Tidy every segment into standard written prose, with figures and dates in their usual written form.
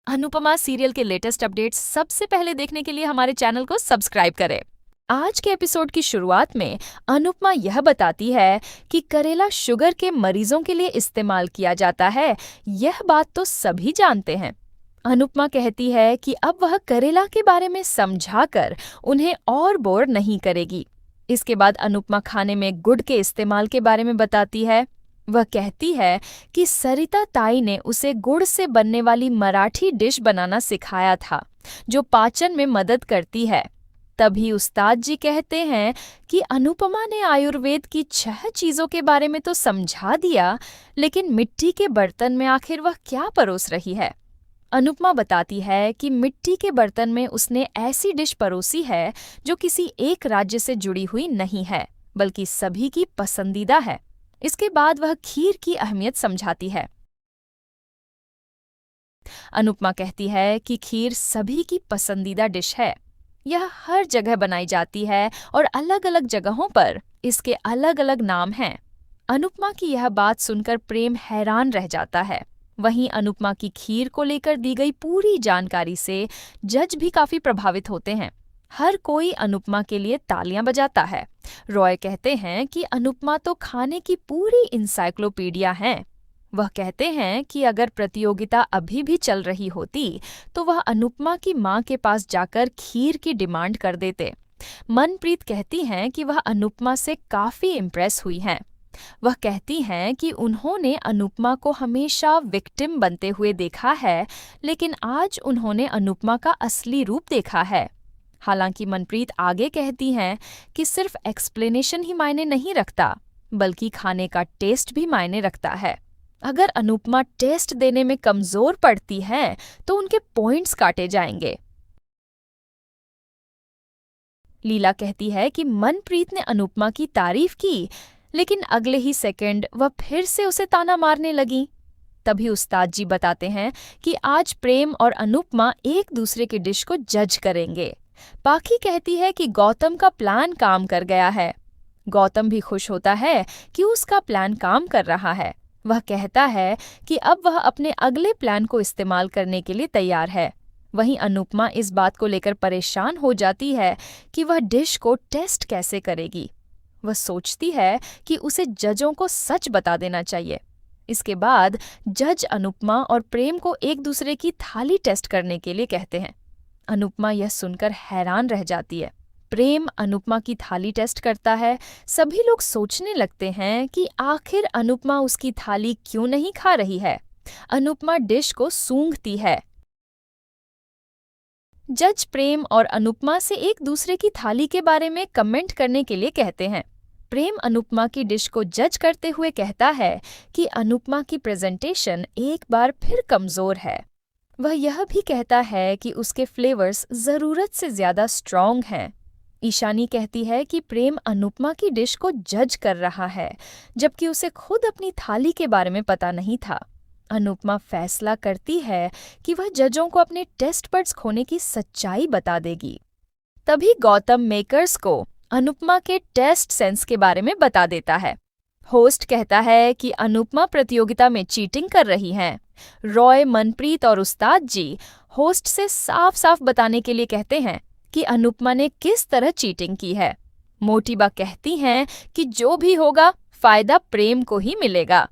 Anupama serial के latest updates सबसे पहले देखने के लिए हमारे चैनल को सब्सक्राइब करें। आज के एपिसोड की शुरुआत में अनुपमा यह बताती है कि करेला शुगर के मरीजों के लिए इस्तेमाल किया जाता है। यह बात तो सभी जानते हैं। अनुपमा कहती है कि अब वह करेला के बारे में समझाकर उन्हें और बोर नहीं करेगी। इसके बाद अनुपमा खाने में गुड़ के इस्तेमाल के बारे में बताती है। वह कहती है कि सरिता ताई ने उसे गुड़ से बनने वाली मराठी डिश बनाना सिखाया था, जो पाचन में मदद करती है। तभी उस्ताद जी कहते हैं कि अनुपमा ने आयुर्वेद की 6 चीजों के बारे में तो समझा दिया, लेकिन मिट्टी के बर्तन में आखिर वह क्या परोस रही है। अनुपमा बताती है कि मिट्टी के बर्तन में उसने ऐसी डिश परोसी है जो किसी एक राज्य से जुड़ी हुई नहीं है, बल्कि सभी की पसंदीदा है। इसके बाद वह खीर की अहमियत समझाती है। अनुपमा कहती है कि खीर सभी की पसंदीदा डिश है। यह हर जगह बनाई जाती है और अलग अलग जगहों पर इसके अलग अलग नाम हैं। अनुपमा की यह बात सुनकर प्रेम हैरान रह जाता है। वहीं अनुपमा की खीर को लेकर दी गई पूरी जानकारी से जज भी काफी प्रभावित होते हैं। हर कोई अनुपमा के लिए तालियां बजाता है। रॉय कहते हैं कि अनुपमा तो खाने की पूरी इंसाइक्लोपीडिया है। वह कहते हैं कि अगर प्रतियोगिता अभी भी चल रही होती तो वह अनुपमा की मां के पास जाकर खीर की डिमांड कर देते। मनप्रीत कहती हैं कि वह अनुपमा से काफी इम्प्रेस हुई हैं। वह कहती हैं कि उन्होंने अनुपमा को हमेशा विक्टिम बनते हुए देखा है, लेकिन आज उन्होंने अनुपमा का असली रूप देखा है। हालांकि मनप्रीत आगे कहती हैं कि सिर्फ एक्सप्लेनेशन ही मायने नहीं रखता, बल्कि खाने का टेस्ट भी मायने रखता है। अगर अनुपमा टेस्ट देने में कमजोर पड़ती है तो उनके पॉइंट्स काटे जाएंगे। लीला कहती है कि मनप्रीत ने अनुपमा की तारीफ की, लेकिन अगले ही सेकंड वह फिर से उसे ताना मारने लगी। तभी उस्ताद जी बताते हैं कि आज प्रेम और अनुपमा एक दूसरे की डिश को जज करेंगे। पाखी कहती है कि गौतम का प्लान काम कर गया है। गौतम भी खुश होता है कि उसका प्लान काम कर रहा है। वह कहता है कि अब वह अपने अगले प्लान को इस्तेमाल करने के लिए तैयार है। वहीं अनुपमा इस बात को लेकर परेशान हो जाती है कि वह डिश को टेस्ट कैसे करेगी। वह सोचती है कि उसे जजों को सच बता देना चाहिए। इसके बाद जज अनुपमा और प्रेम को एक दूसरे की थाली टेस्ट करने के लिए कहते हैं। अनुपमा यह सुनकर हैरान रह जाती है। प्रेम अनुपमा की थाली टेस्ट करता है। सभी लोग सोचने लगते हैं कि आखिर अनुपमा उसकी थाली क्यों नहीं खा रही है। अनुपमा डिश को सूंघती है। जज प्रेम और अनुपमा से एक दूसरे की थाली के बारे में कमेंट करने के लिए कहते हैं। प्रेम अनुपमा की डिश को जज करते हुए कहता है कि अनुपमा की प्रेजेंटेशन एक बार फिर कमजोर है। वह यह भी कहता है कि उसके फ्लेवर्स जरूरत से ज्यादा स्ट्रॉन्ग हैं। ईशानी कहती है कि प्रेम अनुपमा की डिश को जज कर रहा है, जबकि उसे खुद अपनी थाली के बारे में पता नहीं था। अनुपमा फैसला करती है कि वह जजों को अपने टेस्ट बड्स खोने की सच्चाई बता देगी। तभी गौतम मेकर्स को अनुपमा के टेस्ट सेंस के बारे में बता देता है। होस्ट कहता है कि अनुपमा प्रतियोगिता में चीटिंग कर रही हैं। रॉय, मनप्रीत और उस्ताद जी होस्ट से साफ साफ बताने के लिए कहते हैं कि अनुपमा ने किस तरह चीटिंग की है। मोटिबा कहती हैं कि जो भी होगा फायदा प्रेम को ही मिलेगा।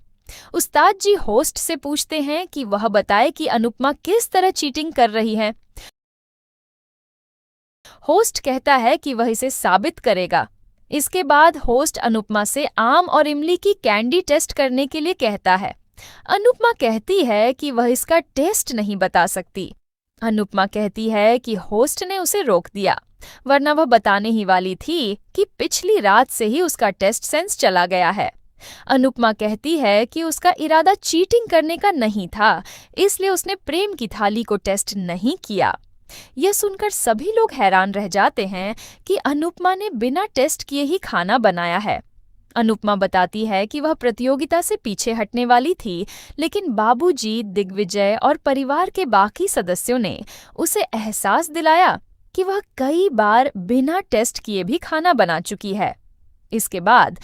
उस्ताद जी होस्ट से पूछते हैं कि वह बताए कि अनुपमा किस तरह चीटिंग कर रही है। होस्ट कहता है कि वह इसे साबित करेगा। इसके बाद होस्ट अनुपमा से आम और इमली की कैंडी टेस्ट करने के लिए कहता है। अनुपमा कहती है कि वह इसका टेस्ट नहीं बता सकती। अनुपमा कहती है कि होस्ट ने उसे रोक दिया, वरना वह बताने ही वाली थी कि पिछली रात से ही उसका टेस्ट सेंस चला गया है। अनुपमा कहती है कि उसका इरादा चीटिंग करने का नहीं था, इसलिए उसने प्रेम की थाली को टेस्ट नहीं किया। यह सुनकर सभी लोग हैरान रह जाते हैं कि अनुपमा ने बिना टेस्ट किए ही खाना बनाया है। अनुपमा बताती है कि वह प्रतियोगिता से पीछे हटने वाली थी, लेकिन बाबूजी, दिग्विजय और परिवार के बाकी सदस्यों ने उसे एहसास दिलाया कि वह कई बार बिना टेस्ट किए भी खाना बना चुकी है। इसके बाद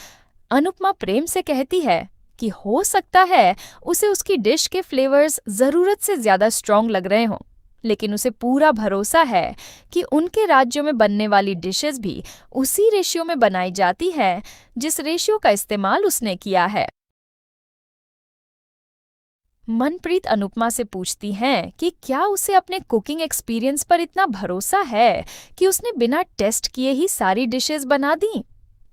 अनुपमा प्रेम से कहती है कि हो सकता है उसे उसकी डिश के फ्लेवर्स ज़रूरत से ज़्यादा स्ट्रॉन्ग लग रहे हों, लेकिन उसे पूरा भरोसा है कि उनके राज्यों में बनने वाली डिशेस भी उसी रेशियो में बनाई जाती है जिस रेशियो का इस्तेमाल उसने किया है। मनप्रीत अनुपमा से पूछती हैं कि क्या उसे अपने कुकिंग एक्सपीरियंस पर इतना भरोसा है कि उसने बिना टेस्ट किए ही सारी डिशेस बना दी।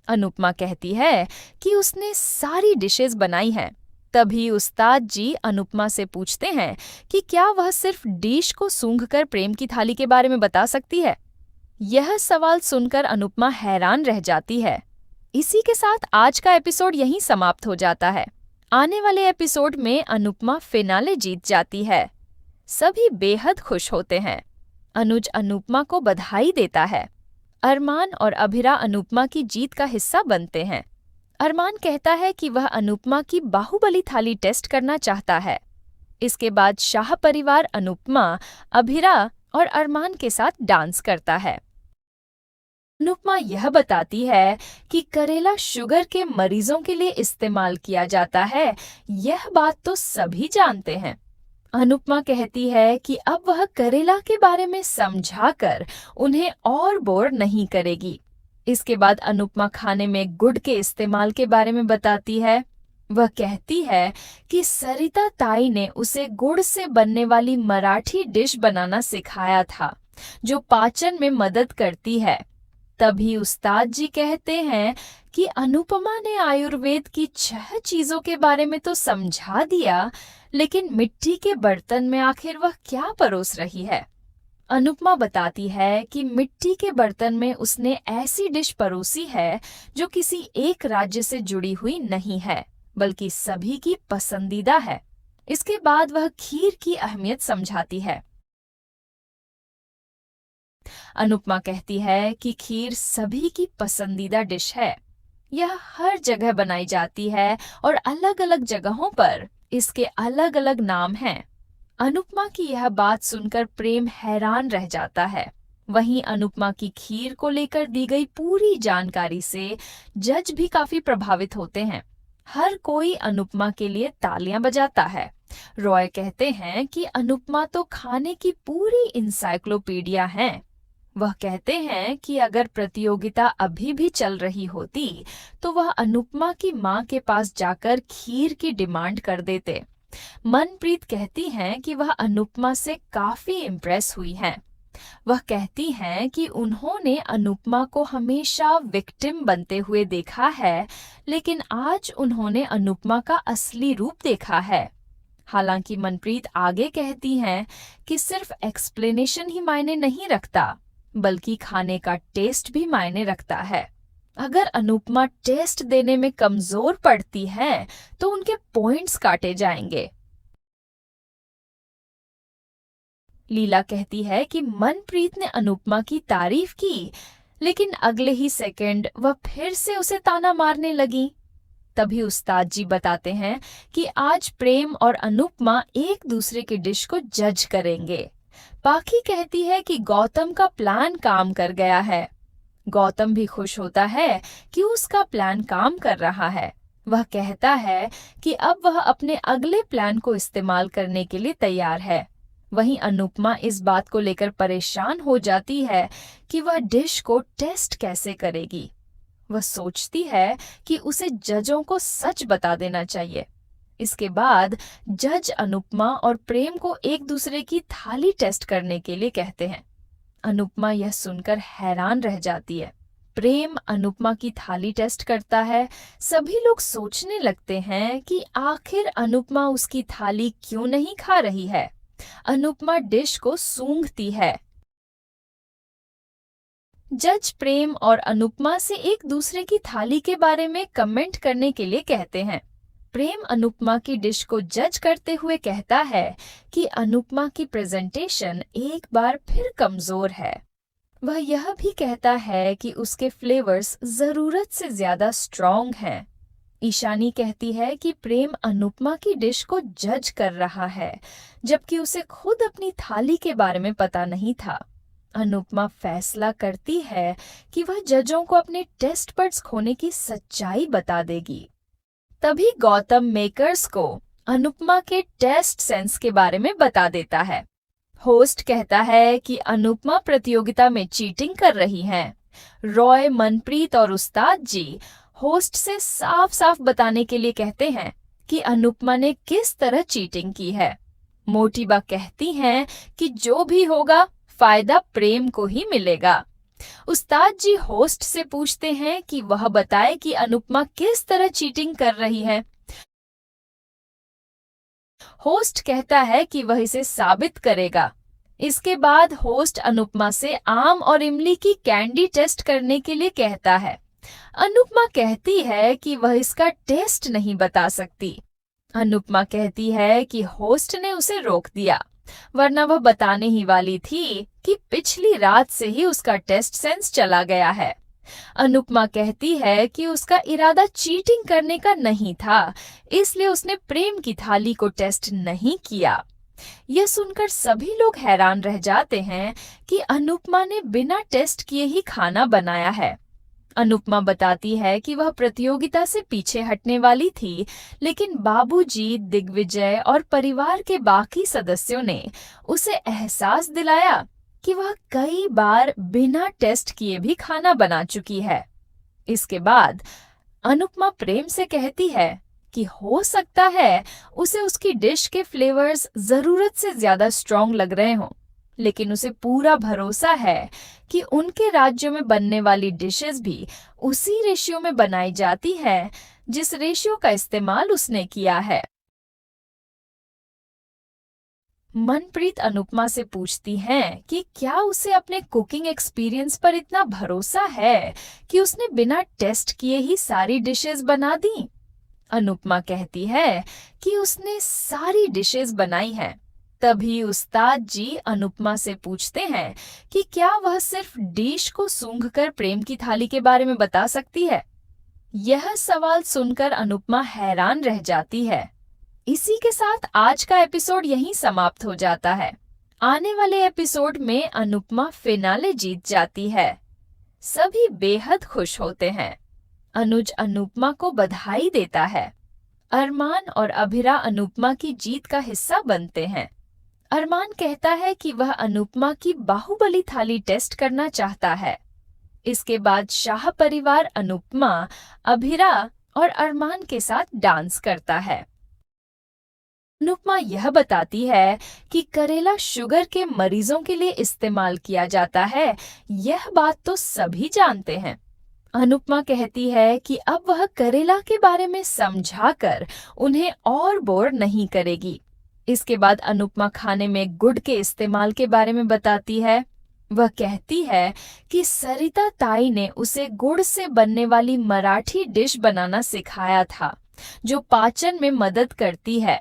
अनुपमा कहती है कि उसने सारी डिशेस बनाई हैं। तभी उस्ताद जी अनुपमा से पूछते हैं कि क्या वह सिर्फ डिश को सूंघकर प्रेम की थाली के बारे में बता सकती है। यह सवाल सुनकर अनुपमा हैरान रह जाती है। इसी के साथ आज का एपिसोड यहीं समाप्त हो जाता है। आने वाले एपिसोड में अनुपमा फिनाले जीत जाती है। सभी बेहद खुश होते हैं। अनुज अनुपमा को बधाई देता है। अरमान और अभिरा अनुपमा की जीत का हिस्सा बनते हैं। अरमान कहता है कि वह अनुपमा की बाहुबली थाली टेस्ट करना चाहता है। इसके बाद शाह परिवार अनुपमा, अभिरा और अरमान के साथ डांस करता है। अनुपमा यह बताती है कि करेला शुगर के मरीजों के लिए इस्तेमाल किया जाता है, यह बात तो सभी जानते हैं। अनुपमा कहती है कि अब वह करेला के बारे में समझाकर उन्हें और बोर नहीं करेगी। इसके बाद अनुपमा खाने में गुड़ के इस्तेमाल के बारे में बताती है। वह कहती है कि सरिता ताई ने उसे गुड़ से बनने वाली मराठी डिश बनाना सिखाया था, जो पाचन में मदद करती है। तभी उस्ताद जी कहते हैं कि अनुपमा ने आयुर्वेद की 6 चीजों के बारे में तो समझा दिया, लेकिन मिट्टी के बर्तन में आखिर वह क्या परोस रही है। अनुपमा बताती है कि मिट्टी के बर्तन में उसने ऐसी डिश परोसी है जो किसी एक राज्य से जुड़ी हुई नहीं है, बल्कि सभी की पसंदीदा है। इसके बाद वह खीर की अहमियत समझाती है। अनुपमा कहती है कि खीर सभी की पसंदीदा डिश है। यह हर जगह बनाई जाती है और अलग अलग जगहों पर इसके अलग अलग नाम हैं। अनुपमा की यह बात सुनकर प्रेम हैरान रह जाता है। वहीं अनुपमा की खीर को लेकर दी गई पूरी जानकारी से जज भी काफी प्रभावित होते हैं। हर कोई अनुपमा के लिए तालियां बजाता है। रॉय कहते हैं कि अनुपमा तो खाने की पूरी इंसाइक्लोपीडिया है। वह कहते हैं कि अगर प्रतियोगिता अभी भी चल रही होती तो वह अनुपमा की मां के पास जाकर खीर की डिमांड कर देते। मनप्रीत कहती हैं कि वह अनुपमा से काफी इम्प्रेस हुई हैं। वह कहती हैं कि उन्होंने अनुपमा को हमेशा विक्टिम बनते हुए देखा है, लेकिन आज उन्होंने अनुपमा का असली रूप देखा है। हालांकि मनप्रीत आगे कहती हैं कि सिर्फ एक्सप्लेनेशन ही मायने नहीं रखता, बल्कि खाने का टेस्ट भी मायने रखता है। अगर अनुपमा टेस्ट देने में कमजोर पड़ती है तो उनके पॉइंट्स काटे जाएंगे। लीला कहती है कि मनप्रीत ने अनुपमा की तारीफ की, लेकिन अगले ही सेकंड वह फिर से उसे ताना मारने लगी। तभी उस्ताद जी बताते हैं कि आज प्रेम और अनुपमा एक दूसरे की डिश को जज करेंगे। पाखी कहती है कि गौतम का प्लान काम कर गया है। गौतम भी खुश होता है कि उसका प्लान काम कर रहा है। वह कहता है कि अब वह अपने अगले प्लान को इस्तेमाल करने के लिए तैयार है। वहीं अनुपमा इस बात को लेकर परेशान हो जाती है कि वह डिश को टेस्ट कैसे करेगी। वह सोचती है कि उसे जजों को सच बता देना चाहिए। इसके बाद जज अनुपमा और प्रेम को एक दूसरे की थाली टेस्ट करने के लिए कहते हैं। अनुपमा यह सुनकर हैरान रह जाती है। प्रेम अनुपमा की थाली टेस्ट करता है। सभी लोग सोचने लगते हैं कि आखिर अनुपमा उसकी थाली क्यों नहीं खा रही है। अनुपमा डिश को सूंघती है। जज प्रेम और अनुपमा से एक दूसरे की थाली के बारे में कमेंट करने के लिए कहते हैं। प्रेम अनुपमा की डिश को जज करते हुए कहता है कि अनुपमा की प्रेजेंटेशन एक बार फिर कमजोर है। वह यह भी कहता है कि उसके फ्लेवर्स जरूरत से ज्यादा स्ट्रॉन्ग हैं। ईशानी कहती है कि प्रेम अनुपमा की डिश को जज कर रहा है, जबकि उसे खुद अपनी थाली के बारे में पता नहीं था। अनुपमा फैसला करती है कि वह जजों को अपने टेस्ट बड्स खोने की सच्चाई बता देगी। तभी गौतम मेकर्स को अनुपमा के टेस्ट सेंस के बारे में बता देता है। होस्ट कहता है कि अनुपमा प्रतियोगिता में चीटिंग कर रही हैं। रॉय, मनप्रीत और उस्ताद जी होस्ट से साफ साफ बताने के लिए कहते हैं कि अनुपमा ने किस तरह चीटिंग की है। मोटिबा कहती हैं कि जो भी होगा फायदा प्रेम को ही मिलेगा। उस्ताद जी होस्ट से पूछते हैं कि वह बताए कि अनुपमा किस तरह चीटिंग कर रही है। होस्ट कहता है कि वह इसे साबित करेगा। इसके बाद होस्ट अनुपमा से आम और इमली की कैंडी टेस्ट करने के लिए कहता है। अनुपमा कहती है कि वह इसका टेस्ट नहीं बता सकती। अनुपमा कहती है कि होस्ट ने उसे रोक दिया, वरना वह बताने ही वाली थी कि पिछली रात से ही उसका टेस्ट सेंस चला गया है। अनुपमा कहती है कि उसका इरादा चीटिंग करने का नहीं था, इसलिए उसने प्रेम की थाली को टेस्ट नहीं किया। यह सुनकर सभी लोग हैरान रह जाते हैं कि अनुपमा ने बिना टेस्ट किए ही खाना बनाया है। अनुपमा बताती है कि वह प्रतियोगिता से पीछे हटने वाली थी, लेकिन बाबूजी, दिग्विजय और परिवार के बाकी सदस्यों ने उसे एहसास दिलाया कि वह कई बार बिना टेस्ट किए भी खाना बना चुकी है। इसके बाद अनुपमा प्रेम से कहती है कि हो सकता है उसे उसकी डिश के फ्लेवर्स जरूरत से ज्यादा स्ट्रॉन्ग लग रहे हों, लेकिन उसे पूरा भरोसा है कि उनके राज्यों में बनने वाली डिशेस भी उसी रेशियो में बनाई जाती है जिस रेशियो का इस्तेमाल उसने किया है। मनप्रीत अनुपमा से पूछती हैं कि क्या उसे अपने कुकिंग एक्सपीरियंस पर इतना भरोसा है कि उसने बिना टेस्ट किए ही सारी डिशेस बना दी। अनुपमा कहती है कि उसने सारी डिशेस बनाई हैं। तभी उस्ताद जी अनुपमा से पूछते हैं कि क्या वह सिर्फ डिश को सूंघकर प्रेम की थाली के बारे में बता सकती है। यह सवाल सुनकर अनुपमा हैरान रह जाती है। इसी के साथ आज का एपिसोड यहीं समाप्त हो जाता है। आने वाले एपिसोड में अनुपमा फिनाले जीत जाती है। सभी बेहद खुश होते हैं। अनुज अनुपमा को बधाई देता है। अरमान और अभिरा अनुपमा की जीत का हिस्सा बनते हैं। अरमान कहता है कि वह अनुपमा की बाहुबली थाली टेस्ट करना चाहता है। इसके बाद शाह परिवार अनुपमा, अभिरा और अरमान के साथ डांस करता है। अनुपमा यह बताती है कि करेला शुगर के मरीजों के लिए इस्तेमाल किया जाता है, यह बात तो सभी जानते हैं। अनुपमा कहती है कि अब वह करेला के बारे में समझाकर उन्हें और बोर नहीं करेगी। इसके बाद अनुपमा खाने में गुड़ के इस्तेमाल के बारे में बताती है। वह कहती है कि सरिता ताई ने उसे गुड़ से बनने वाली मराठी डिश बनाना सिखाया था, जो पाचन में मदद करती है।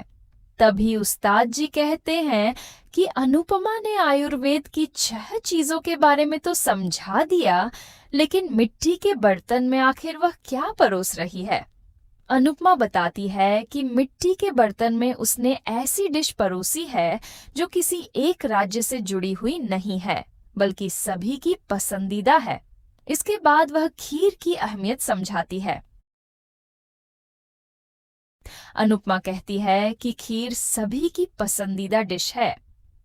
तभी उस्ताद जी कहते हैं कि अनुपमा ने आयुर्वेद की 6 चीजों के बारे में तो समझा दिया, लेकिन मिट्टी के बर्तन में आखिर वह क्या परोस रही है। अनुपमा बताती है कि मिट्टी के बर्तन में उसने ऐसी डिश परोसी है जो किसी एक राज्य से जुड़ी हुई नहीं है, बल्कि सभी की पसंदीदा है। इसके बाद वह खीर की अहमियत समझाती है। अनुपमा कहती है कि खीर सभी की पसंदीदा डिश है।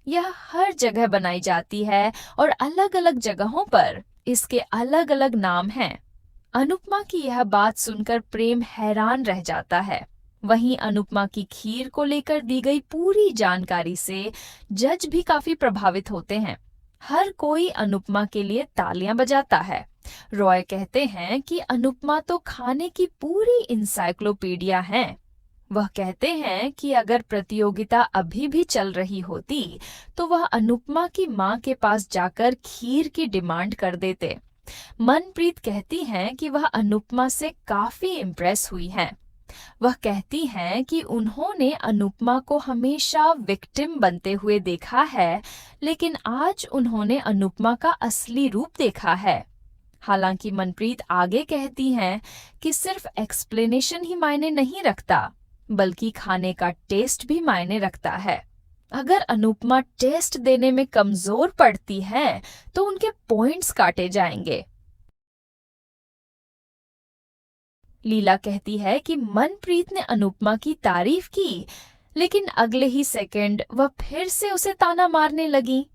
यह हर जगह बनाई जाती है और अलग अलग जगहों पर इसके अलग अलग नाम हैं। अनुपमा की यह बात सुनकर प्रेम हैरान रह जाता है। वहीं अनुपमा की खीर को लेकर दी गई पूरी जानकारी से जज भी काफी प्रभावित होते हैं। हर कोई अनुपमा के लिए तालियां बजाता है। रॉय कहते हैं कि अनुपमा तो खाने की पूरी इंसाइक्लोपीडिया है। वह कहते हैं कि अगर प्रतियोगिता अभी भी चल रही होती तो वह अनुपमा की मां के पास जाकर खीर की डिमांड कर देते। मनप्रीत कहती हैं कि वह अनुपमा से काफी इम्प्रेस हुई हैं। वह कहती हैं कि उन्होंने अनुपमा को हमेशा विक्टिम बनते हुए देखा है, लेकिन आज उन्होंने अनुपमा का असली रूप देखा है। हालांकि मनप्रीत आगे कहती हैं कि सिर्फ एक्सप्लेनेशन ही मायने नहीं रखता, बल्कि खाने का टेस्ट भी मायने रखता है। अगर अनुपमा टेस्ट देने में कमजोर पड़ती है तो उनके पॉइंट्स काटे जाएंगे। लीला कहती है कि मनप्रीत ने अनुपमा की तारीफ की, लेकिन अगले ही सेकंड वह फिर से उसे ताना मारने लगी।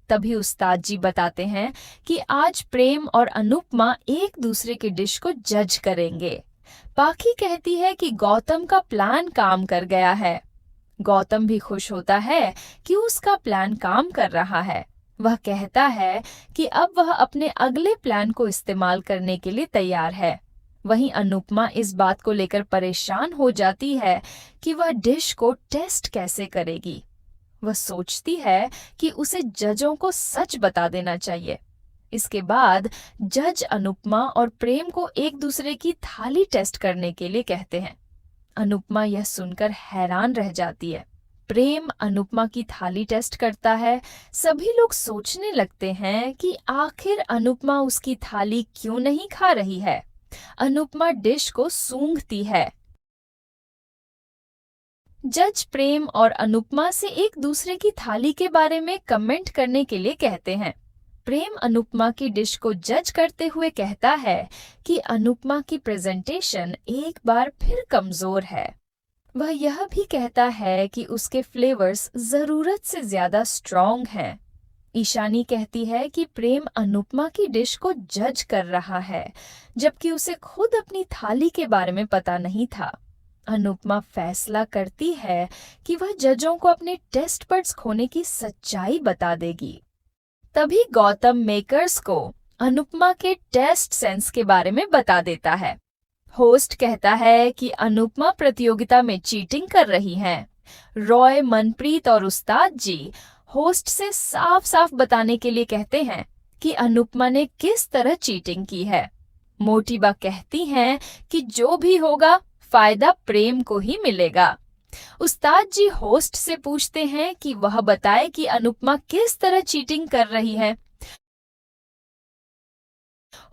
तभी उस्ताद जी बताते हैं कि आज प्रेम और अनुपमा एक दूसरे की डिश को जज करेंगे। पाखी कहती है कि गौतम का प्लान काम कर गया है। गौतम भी खुश होता है कि उसका प्लान काम कर रहा है। वह कहता है कि अब वह अपने अगले प्लान को इस्तेमाल करने के लिए तैयार है। वहीं अनुपमा इस बात को लेकर परेशान हो जाती है कि वह डिश को टेस्ट कैसे करेगी। वह सोचती है कि उसे जजों को सच बता देना चाहिए। इसके बाद जज अनुपमा और प्रेम को एक दूसरे की थाली टेस्ट करने के लिए कहते हैं। अनुपमा यह सुनकर हैरान रह जाती है। प्रेम अनुपमा की थाली टेस्ट करता है। सभी लोग सोचने लगते हैं कि आखिर अनुपमा उसकी थाली क्यों नहीं खा रही है। अनुपमा डिश को सूंघती है। जज प्रेम और अनुपमा से एक दूसरे की थाली के बारे में कमेंट करने के लिए कहते हैं। प्रेम अनुपमा की डिश को जज करते हुए कहता है कि अनुपमा की प्रेजेंटेशन एक बार फिर कमजोर है। वह यह भी कहता है कि उसके फ्लेवर्स जरूरत से ज्यादा स्ट्रॉन्ग हैं। ईशानी कहती है कि प्रेम अनुपमा की डिश को जज कर रहा है, जबकि उसे खुद अपनी थाली के बारे में पता नहीं था। अनुपमा फैसला करती है कि वह जजों को अपने टेस्ट बड्स खोने की सच्चाई बता देगी। तभी गौतम मेकर्स को अनुपमा के टेस्ट सेंस के बारे में बता देता है। होस्ट कहता है कि अनुपमा प्रतियोगिता में चीटिंग कर रही हैं। रॉय, मनप्रीत और उस्ताद जी होस्ट से साफ साफ बताने के लिए कहते हैं कि अनुपमा ने किस तरह चीटिंग की है। मोटिबा कहती हैं कि जो भी होगा फायदा प्रेम को ही मिलेगा। उस्ताद जी होस्ट से पूछते हैं कि वह बताए कि अनुपमा किस तरह चीटिंग कर रही है।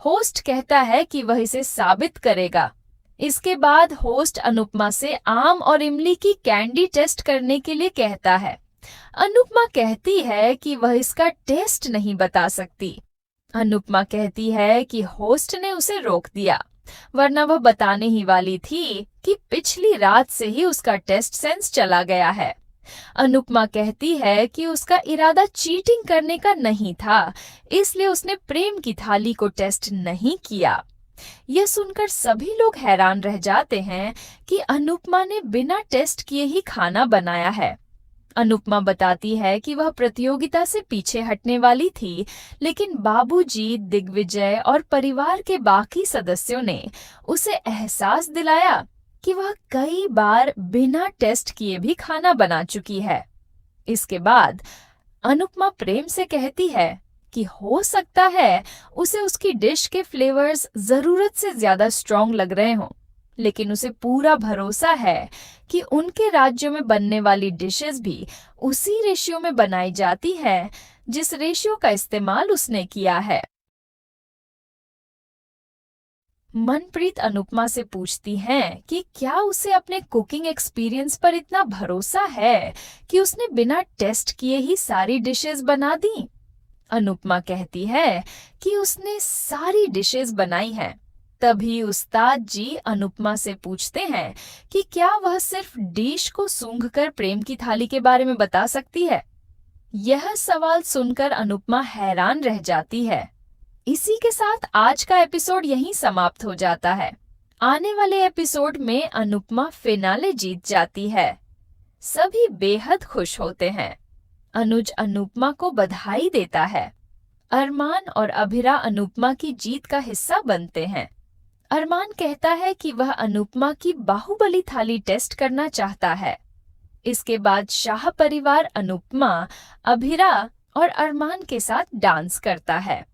होस्ट कहता है कि वह इसे साबित करेगा। इसके बाद होस्ट अनुपमा से आम और इमली की कैंडी टेस्ट करने के लिए कहता है। अनुपमा कहती है कि वह इसका टेस्ट नहीं बता सकती। अनुपमा कहती है कि होस्ट ने उसे रोक दिया, वरना वह बताने ही वाली थी कि पिछली रात से ही उसका टेस्ट सेंस चला गया है। अनुपमा कहती है कि उसका इरादा चीटिंग करने का नहीं था, इसलिए उसने प्रेम की थाली को टेस्ट नहीं किया। यह सुनकर सभी लोग हैरान रह जाते हैं कि अनुपमा ने बिना टेस्ट किए ही खाना बनाया है। अनुपमा बताती है कि वह प्रतियोगिता से पीछे हटने वाली थी, लेकिन बाबूजी, दिग्विजय और परिवार के बाकी सदस्यों ने उसे एहसास दिलाया कि वह कई बार बिना टेस्ट किए भी खाना बना चुकी है। इसके बाद अनुपमा प्रेम से कहती है कि हो सकता है उसे उसकी डिश के फ्लेवर्स जरूरत से ज्यादा स्ट्रॉन्ग लग रहे हों, लेकिन उसे पूरा भरोसा है कि उनके राज्यों में बनने वाली डिशेस भी उसी रेशियो में बनाई जाती है जिस रेशियो का इस्तेमाल उसने किया है। मनप्रीत अनुपमा से पूछती हैं कि क्या उसे अपने कुकिंग एक्सपीरियंस पर इतना भरोसा है कि उसने बिना टेस्ट किए ही सारी डिशेस बना दी। अनुपमा कहती है कि उसने सारी डिशेस बनाई हैं। तभी उस्ताद जी अनुपमा से पूछते हैं कि क्या वह सिर्फ डिश को सूंघकर प्रेम की थाली के बारे में बता सकती है। यह सवाल सुनकर अनुपमा हैरान रह जाती है। इसी के साथ आज का एपिसोड यहीं समाप्त हो जाता है। आने वाले एपिसोड में अनुपमा फिनाले जीत जाती है। सभी बेहद खुश होते हैं। अनुज अनुपमा को बधाई देता है। अरमान और अभिरा अनुपमा की जीत का हिस्सा बनते हैं। अरमान कहता है कि वह अनुपमा की बाहुबली थाली टेस्ट करना चाहता है। इसके बाद शाह परिवार अनुपमा, अभिरा और अरमान के साथ डांस करता है।